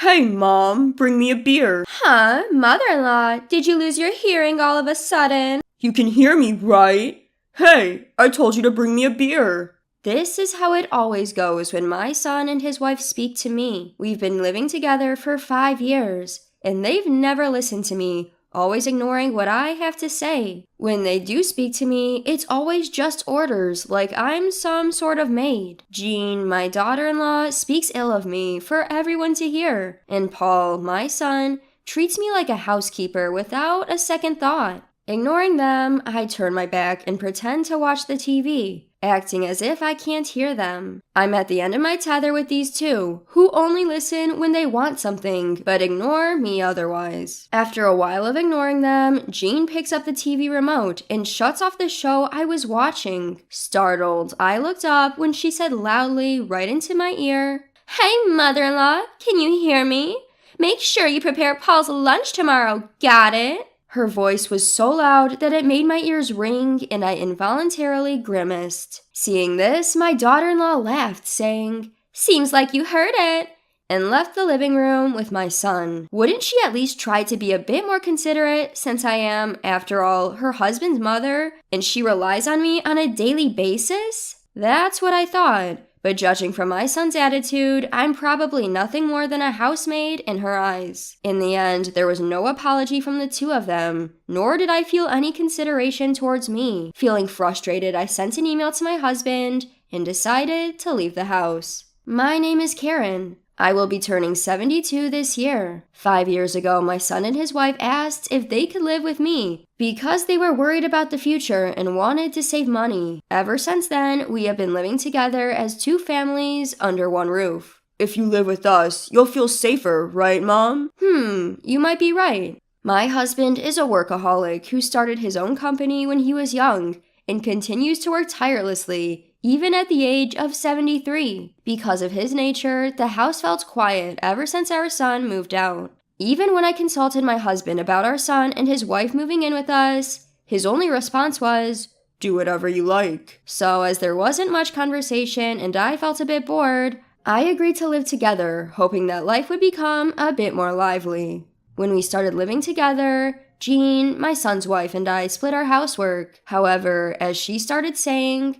Hey, Mom, bring me a beer. Huh? Mother-in-law, did you lose your hearing all of a sudden? You can hear me, right? Hey, I told you to bring me a beer. This is how it always goes when my son and his wife speak to me. We've been living together for 5 years, and they've never listened to me, always ignoring what I have to say. When they do speak to me, it's always just orders, like I'm some sort of maid. Jean, my daughter-in-law, speaks ill of me for everyone to hear, and Paul, my son, treats me like a housekeeper without a second thought. Ignoring them, I turn my back and pretend to watch the TV, acting as if I can't hear them. I'm at the end of my tether with these two, who only listen when they want something, but ignore me otherwise. After a while of ignoring them, Jean picks up the TV remote and shuts off the show I was watching. Startled, I looked up when she said loudly right into my ear, "Hey, mother-in-law, can you hear me? Make sure you prepare Paul's lunch tomorrow, got it?" Her voice was so loud that it made my ears ring, and I involuntarily grimaced. Seeing this, my daughter-in-law laughed, saying, "Seems like you heard it," and left the living room with my son. Wouldn't she at least try to be a bit more considerate, since I am, after all, her husband's mother, and she relies on me on a daily basis? That's what I thought. But judging from my son's attitude, I'm probably nothing more than a housemaid in her eyes. In the end, there was no apology from the two of them, nor did I feel any consideration towards me. Feeling frustrated, I sent an email to my husband and decided to leave the house. My name is Karen. I will be turning 72 this year. 5 years ago, my son and his wife asked if they could live with me because they were worried about the future and wanted to save money. Ever since then, we have been living together as two families under one roof. If you live with us, you'll feel safer, right, Mom? You might be right. My husband is a workaholic who started his own company when he was young and continues to work tirelessly, even at the age of 73. Because of his nature, the house felt quiet ever since our son moved out. Even when I consulted my husband about our son and his wife moving in with us, his only response was, "Do whatever you like." So as there wasn't much conversation and I felt a bit bored, I agreed to live together, hoping that life would become a bit more lively. When we started living together, Jean, my son's wife, and I split our housework. However, as she started saying,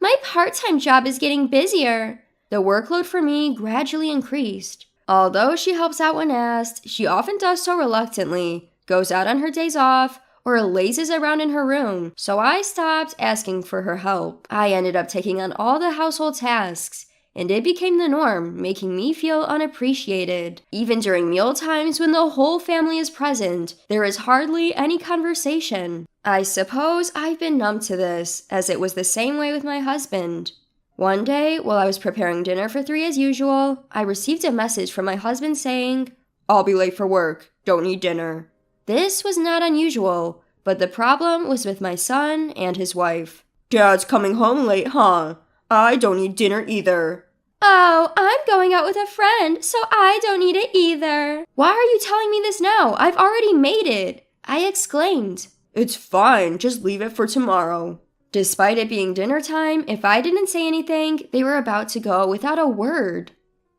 "My part-time job is getting busier," the workload for me gradually increased. Although she helps out when asked, she often does so reluctantly, goes out on her days off, or lazes around in her room, so I stopped asking for her help. I ended up taking on all the household tasks, and it became the norm, making me feel unappreciated. Even during meal times when the whole family is present, there is hardly any conversation. I suppose I've been numb to this, as it was the same way with my husband. One day, while I was preparing dinner for 3 as usual, I received a message from my husband saying, "I'll be late for work. Don't eat dinner." This was not unusual, but the problem was with my son and his wife. "Dad's coming home late, huh? I don't eat dinner either." "Oh, I'm going out with a friend, so I don't eat it either." "Why are you telling me this now? I've already made it," I exclaimed. "It's fine, just leave it for tomorrow." Despite it being dinner time, if I didn't say anything, they were about to go without a word.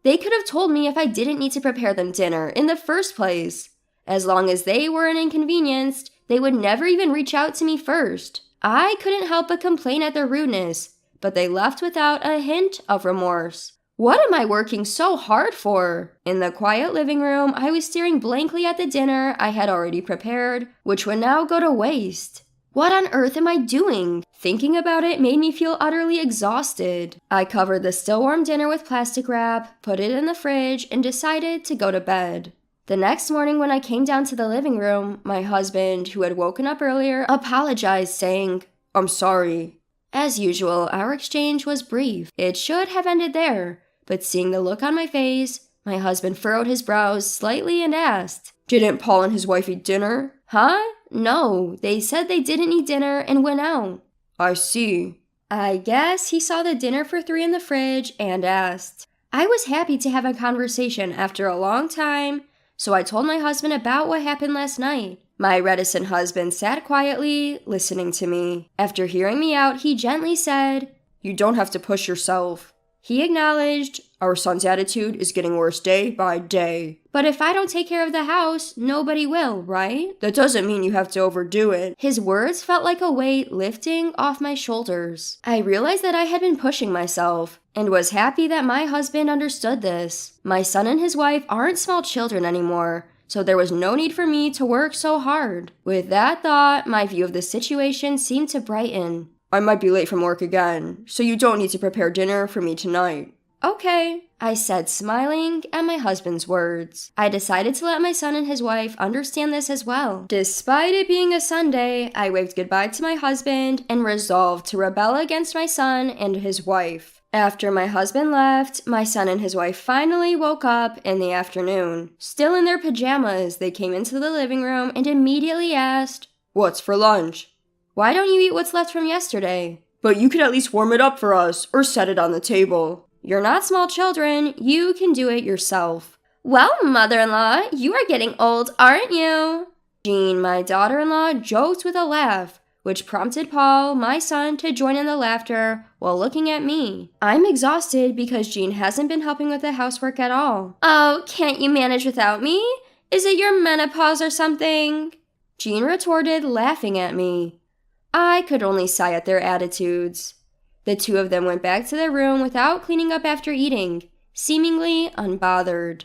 They could have told me if I didn't need to prepare them dinner in the first place. As long as they weren't inconvenienced, they would never even reach out to me first. I couldn't help but complain at their rudeness, but they left without a hint of remorse. What am I working so hard for? In the quiet living room, I was staring blankly at the dinner I had already prepared, which would now go to waste. What on earth am I doing? Thinking about it made me feel utterly exhausted. I covered the still warm dinner with plastic wrap, put it in the fridge, and decided to go to bed. The next morning when I came down to the living room, my husband, who had woken up earlier, apologized, saying, "I'm sorry." As usual, our exchange was brief. It should have ended there, but seeing the look on my face, my husband furrowed his brows slightly and asked, "Didn't Paul and his wife eat dinner?" "Huh? No, they said they didn't eat dinner and went out." "I see." I guess he saw the dinner for 3 in the fridge and asked. I was happy to have a conversation after a long time, so I told my husband about what happened last night. My reticent husband sat quietly, listening to me. After hearing me out, he gently said, "You don't have to push yourself." He acknowledged, Our son's attitude is getting worse day by day. But if I don't take care of the house, nobody will, right? That doesn't mean you have to overdo it. His words felt like a weight lifting off my shoulders. I realized that I had been pushing myself, and was happy that my husband understood this. My son and his wife aren't small children anymore, so there was no need for me to work so hard. With that thought, my view of the situation seemed to brighten. I might be late from work again, so you don't need to prepare dinner for me tonight. Okay, I said, smiling at my husband's words. I decided to let my son and his wife understand this as well. Despite it being a Sunday, I waved goodbye to my husband and resolved to rebel against my son and his wife. After my husband left, my son and his wife finally woke up in the afternoon. Still in their pajamas, they came into the living room and immediately asked, "What's for lunch?" "Why don't you eat what's left from yesterday?" "But you could at least warm it up for us, or set it on the table." "You're not small children, you can do it yourself." "Well, mother-in-law, you are getting old, aren't you?" Jean, my daughter-in-law, joked with a laugh, which prompted Paul, my son, to join in the laughter while looking at me. I'm exhausted because Jean hasn't been helping with the housework at all. "Oh, can't you manage without me? Is it your menopause or something?" Jean retorted, laughing at me. I could only sigh at their attitudes. The two of them went back to their room without cleaning up after eating, seemingly unbothered.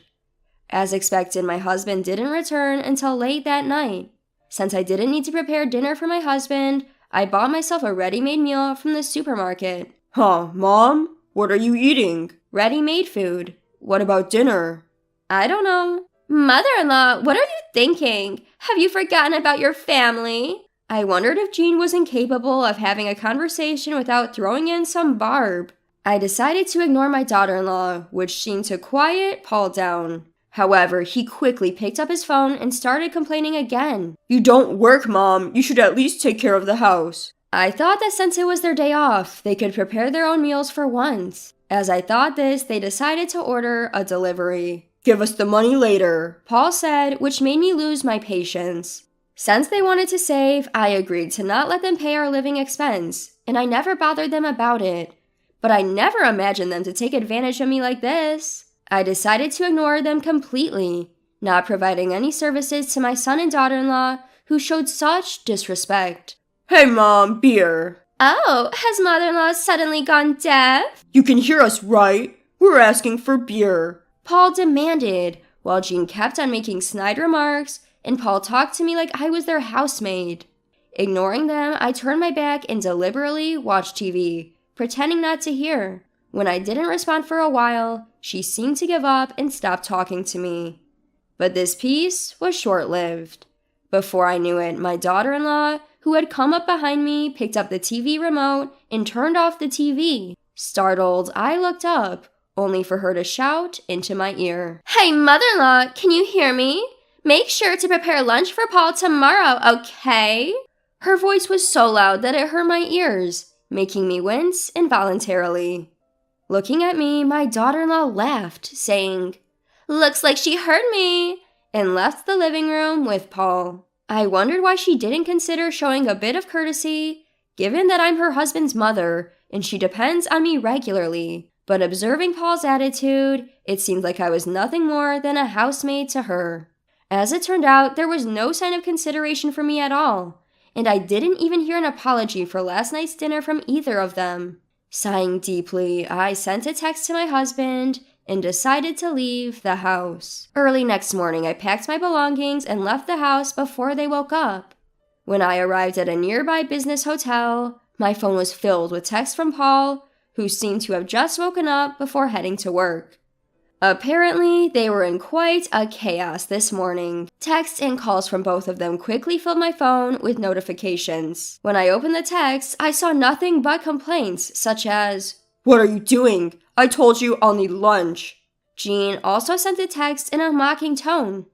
As expected, my husband didn't return until late that night. Since I didn't need to prepare dinner for my husband, I bought myself a ready-made meal from the supermarket. "Huh, Mom? What are you eating?" "Ready-made food." "What about dinner?" "I don't know." "Mother-in-law, what are you thinking? Have you forgotten about your family?" I wondered if Jean was incapable of having a conversation without throwing in some barb. I decided to ignore my daughter-in-law, which seemed to quiet Paul down. However, he quickly picked up his phone and started complaining again. "You don't work, Mom. You should at least take care of the house." I thought that since it was their day off, they could prepare their own meals for once. As I thought this, they decided to order a delivery. "Give us the money later," Paul said, which made me lose my patience. Since they wanted to save, I agreed to not let them pay our living expense, and I never bothered them about it. But I never imagined them to take advantage of me like this. I decided to ignore them completely, not providing any services to my son and daughter-in-law who showed such disrespect. "Hey, Mom, beer." "Oh, has mother-in-law suddenly gone deaf?" "You can hear us, right? We're asking for beer," Paul demanded, while Jean kept on making snide remarks, and Paul talked to me like I was their housemaid. Ignoring them, I turned my back and deliberately watched TV, pretending not to hear. When I didn't respond for a while, she seemed to give up and stop talking to me. But this peace was short-lived. Before I knew it, my daughter-in-law, who had come up behind me, picked up the TV remote and turned off the TV. Startled, I looked up, only for her to shout into my ear, "Hey, mother-in-law, can you hear me? Make sure to prepare lunch for Paul tomorrow, okay?" Her voice was so loud that it hurt my ears, making me wince involuntarily. Looking at me, my daughter-in-law laughed, saying, "Looks like she heard me," and left the living room with Paul. I wondered why she didn't consider showing a bit of courtesy, given that I'm her husband's mother and she depends on me regularly. But observing Paul's attitude, it seemed like I was nothing more than a housemaid to her. As it turned out, there was no sign of consideration for me at all, and I didn't even hear an apology for last night's dinner from either of them. Sighing deeply, I sent a text to my husband and decided to leave the house. Early next morning, I packed my belongings and left the house before they woke up. When I arrived at a nearby business hotel, my phone was filled with texts from Paul, who seemed to have just woken up before heading to work. Apparently, they were in quite a chaos this morning. Texts and calls from both of them quickly filled my phone with notifications. When I opened the text, I saw nothing but complaints, such as, "What are you doing? I told you I'll need lunch." Jean also sent a text in a mocking tone.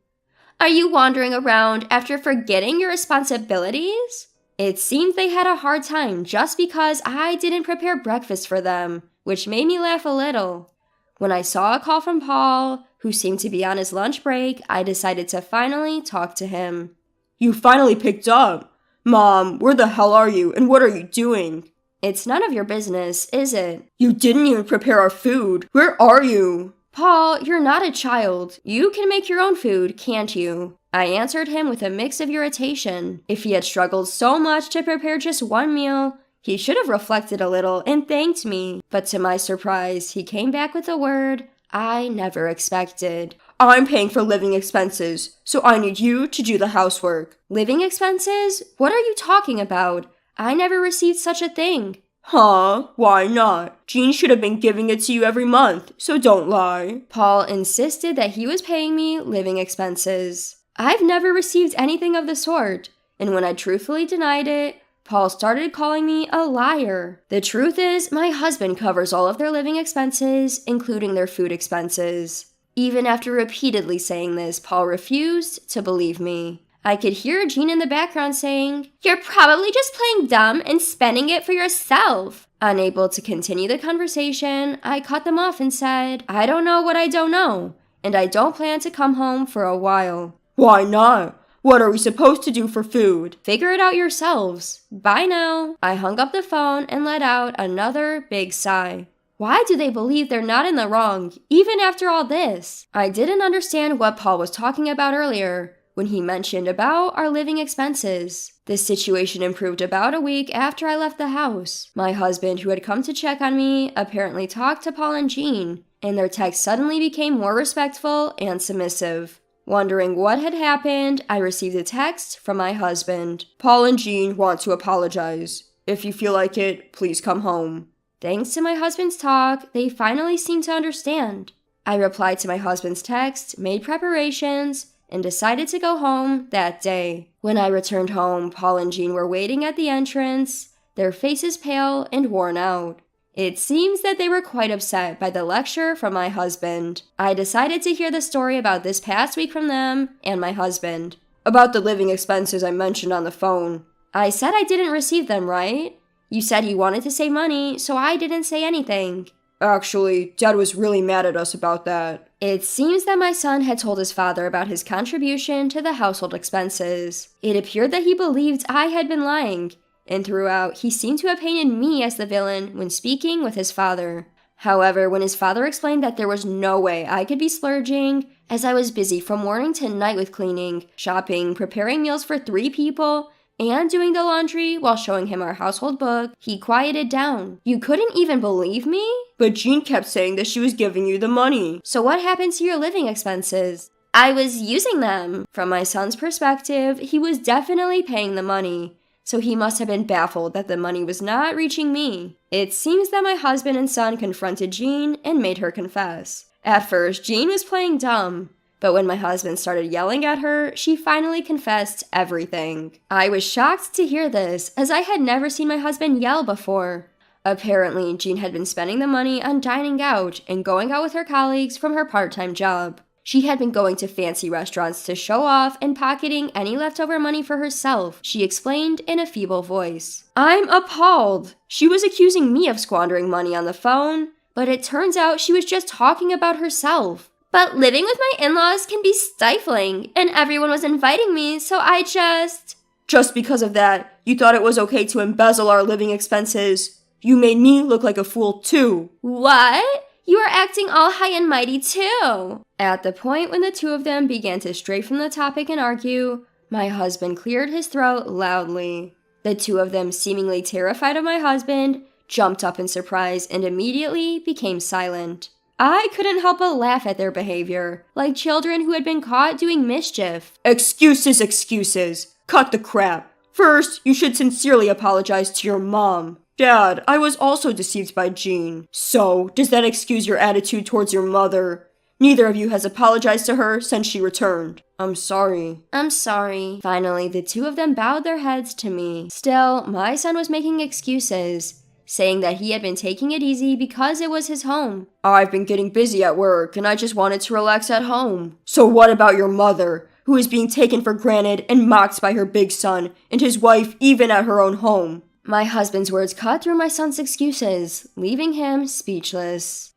"Are you wandering around after forgetting your responsibilities?" It seemed they had a hard time just because I didn't prepare breakfast for them, which made me laugh a little. When I saw a call from Paul, who seemed to be on his lunch break, I decided to finally talk to him. "You finally picked up. Mom, where the hell are you and what are you doing?" It's none of your business, is it? You didn't even prepare our food. Where are you? Paul, you're not a child. You can make your own food, can't you? I answered him with a mix of irritation. If he had struggled so much to prepare just one meal, he should have reflected a little and thanked me. But to my surprise, he came back with a word I never expected. I'm paying for living expenses, so I need you to do the housework. Living expenses? What are you talking about? I never received such a thing. Huh? Why not? Jean should have been giving it to you every month, so don't lie. Paul insisted that he was paying me living expenses. I've never received anything of the sort, and when I truthfully denied it, Paul started calling me a liar. The truth is, my husband covers all of their living expenses, including their food expenses. Even after repeatedly saying this, Paul refused to believe me. I could hear Jean in the background saying, "You're probably just playing dumb and spending it for yourself." Unable to continue the conversation, I cut them off and said, "I don't know what I don't know, and I don't plan to come home for a while." Why not? What are we supposed to do for food? Figure it out yourselves. Bye now. I hung up the phone and let out another big sigh. Why do they believe they're not in the wrong, even after all this? I didn't understand what Paul was talking about earlier when he mentioned about our living expenses. This situation improved about a week after I left the house. My husband, who had come to check on me, apparently talked to Paul and Jean, and their text suddenly became more respectful and submissive. Wondering what had happened, I received a text from my husband. Paul and Jean want to apologize. If you feel like it, please come home. Thanks to my husband's talk, they finally seemed to understand. I replied to my husband's text, made preparations, and decided to go home that day. When I returned home, Paul and Jean were waiting at the entrance, their faces pale and worn out. It seems that they were quite upset by the lecture from my husband. I decided to hear the story about this past week from them and my husband. About the living expenses I mentioned on the phone. I said I didn't receive them, right? You said you wanted to save money, so I didn't say anything. Actually, Dad was really mad at us about that. It seems that my son had told his father about his contribution to the household expenses. It appeared that he believed I had been lying, and throughout, he seemed to have painted me as the villain when speaking with his father. However, when his father explained that there was no way I could be splurging, as I was busy from morning to night with cleaning, shopping, preparing meals for 3 people, and doing the laundry while showing him our household book, he quieted down. You couldn't even believe me? But Jean kept saying that she was giving you the money. So what happened to your living expenses? I was using them. From my son's perspective, he was definitely paying the money, so he must have been baffled that the money was not reaching me. It seems that my husband and son confronted Jean and made her confess. At first, Jean was playing dumb, but when my husband started yelling at her, she finally confessed everything. I was shocked to hear this, as I had never seen my husband yell before. Apparently, Jean had been spending the money on dining out and going out with her colleagues from her part-time job. She had been going to fancy restaurants to show off and pocketing any leftover money for herself, she explained in a feeble voice. I'm appalled. She was accusing me of squandering money on the phone, but it turns out she was just talking about herself. But living with my in-laws can be stifling, and everyone was inviting me, so I just... Just because of that, you thought it was okay to embezzle our living expenses. You made me look like a fool too. What? You are acting all high and mighty too. At the point when the two of them began to stray from the topic and argue, my husband cleared his throat loudly. The two of them, seemingly terrified of my husband, jumped up in surprise and immediately became silent. I couldn't help but laugh at their behavior, like children who had been caught doing mischief. Excuses, excuses. Cut the crap. First, you should sincerely apologize to your mom. Dad, I was also deceived by Jean. So, does that excuse your attitude towards your mother? Neither of you has apologized to her since she returned. I'm sorry. I'm sorry. Finally, the two of them bowed their heads to me. Still, my son was making excuses, saying that he had been taking it easy because it was his home. I've been getting busy at work, and I just wanted to relax at home. So what about your mother, who is being taken for granted and mocked by her big son and his wife even at her own home? My husband's words cut through my son's excuses, leaving him speechless.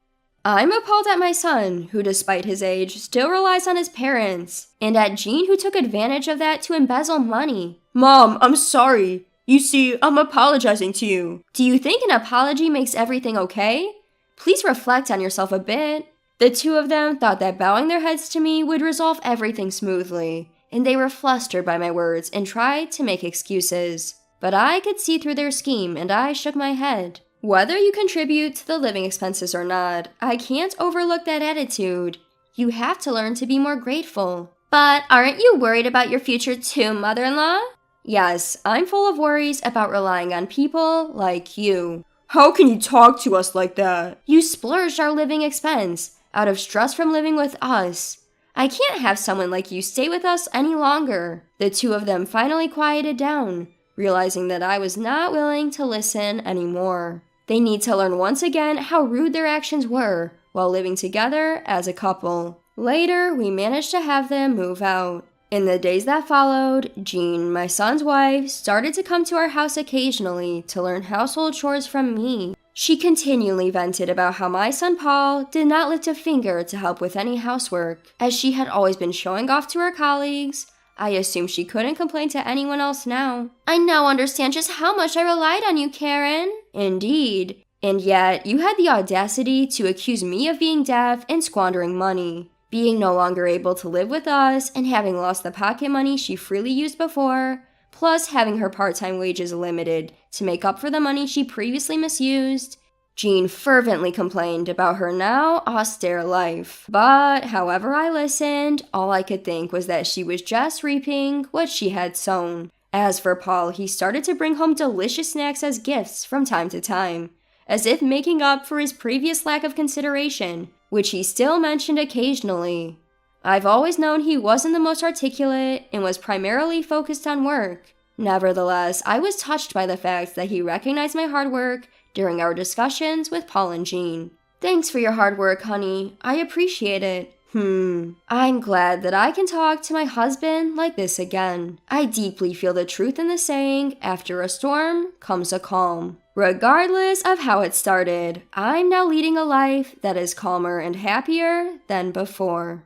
I'm appalled at my son, who despite his age, still relies on his parents, and at Jean, who took advantage of that to embezzle money. Mom, I'm sorry. You see, I'm apologizing to you. Do you think an apology makes everything okay? Please reflect on yourself a bit. The two of them thought that bowing their heads to me would resolve everything smoothly, and they were flustered by my words and tried to make excuses. But I could see through their scheme, and I shook my head. Whether you contribute to the living expenses or not, I can't overlook that attitude. You have to learn to be more grateful. But aren't you worried about your future too, mother-in-law? Yes, I'm full of worries about relying on people like you. How can you talk to us like that? You splurged our living expense out of stress from living with us. I can't have someone like you stay with us any longer. The two of them finally quieted down, realizing that I was not willing to listen anymore. They need to learn once again how rude their actions were while living together as a couple. Later, we managed to have them move out. In the days that followed, Jean, my son's wife, started to come to our house occasionally to learn household chores from me. She continually vented about how my son Paul did not lift a finger to help with any housework. As she had always been showing off to her colleagues, I assumed she couldn't complain to anyone else now. I now understand just how much I relied on you, Karen. Indeed. And yet, you had the audacity to accuse me of being deaf and squandering money. Being no longer able to live with us and having lost the pocket money she freely used before, plus having her part-time wages limited to make up for the money she previously misused, Jean fervently complained about her now austere life. But however I listened, all I could think was that she was just reaping what she had sown. As for Paul, he started to bring home delicious snacks as gifts from time to time, as if making up for his previous lack of consideration, which he still mentioned occasionally. I've always known he wasn't the most articulate and was primarily focused on work. Nevertheless, I was touched by the fact that he recognized my hard work during our discussions with Paul and Jean. Thanks for your hard work, honey. I appreciate it. I'm glad that I can talk to my husband like this again. I deeply feel the truth in the saying, after a storm comes a calm. Regardless of how it started, I'm now leading a life that is calmer and happier than before.